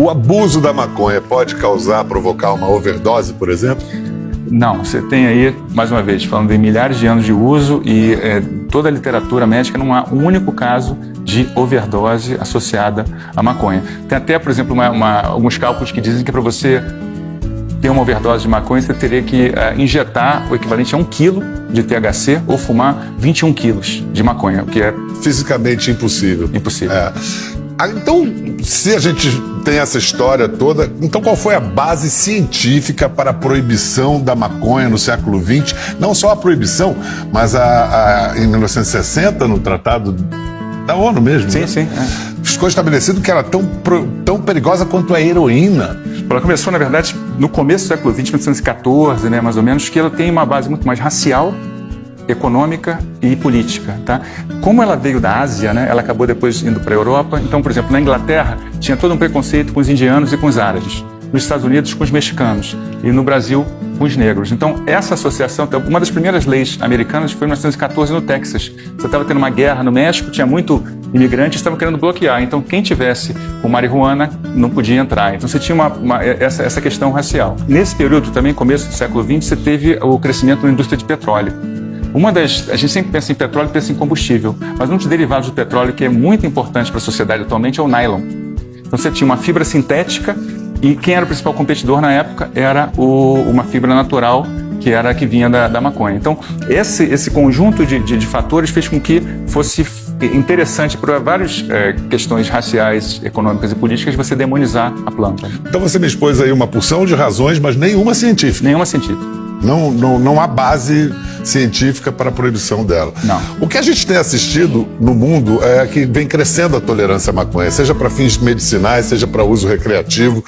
O abuso da maconha pode provocar uma overdose, por exemplo? Não, você tem aí, mais uma vez, falando de milhares de anos de uso e toda a literatura médica não há um único caso de overdose associada à maconha. Tem até, por exemplo, alguns cálculos que dizem que para você ter uma overdose de maconha, você teria que injetar o equivalente a 1 quilo de THC ou fumar 21 quilos de maconha, o que é fisicamente impossível. Impossível. Então, se a gente tem essa história toda, então qual foi a base científica para a proibição da maconha no século XX? Não só a proibição, mas em 1960, no Tratado da ONU mesmo. Sim, né? sim. Ficou estabelecido que era tão perigosa quanto a heroína. Ela começou, na verdade, no começo do século XX, 1914, né, mais ou menos, que ela tem uma base muito mais racial, econômica e política, tá? Como ela veio da Ásia, né, ela acabou depois indo para a Europa. Então, por exemplo, na Inglaterra tinha todo um preconceito com os indianos e com os árabes, nos Estados Unidos com os mexicanos e no Brasil com os negros. Então, essa associação, uma das primeiras leis americanas foi em 1914 no Texas. Você estava tendo uma guerra no México, tinha muito imigrante, estavam querendo bloquear. Então, quem tivesse com marihuana não podia entrar. Então, você tinha essa questão racial. Nesse período, também, começo do século XX, você teve o crescimento da indústria de petróleo. A gente sempre pensa em petróleo e pensa em combustível, mas um dos derivados do petróleo que é muito importante para a sociedade atualmente é o nylon. Então você tinha uma fibra sintética e quem era o principal competidor na época era uma fibra natural que vinha da maconha. Então esse conjunto de fatores fez com que fosse interessante para várias questões raciais, econômicas e políticas você demonizar a planta. Então você me expôs aí uma porção de razões, mas nenhuma científica. Nenhuma científica. Não há base científica para a proibição dela. Não. O que a gente tem assistido no mundo é que vem crescendo a tolerância à maconha, seja para fins medicinais, seja para uso recreativo.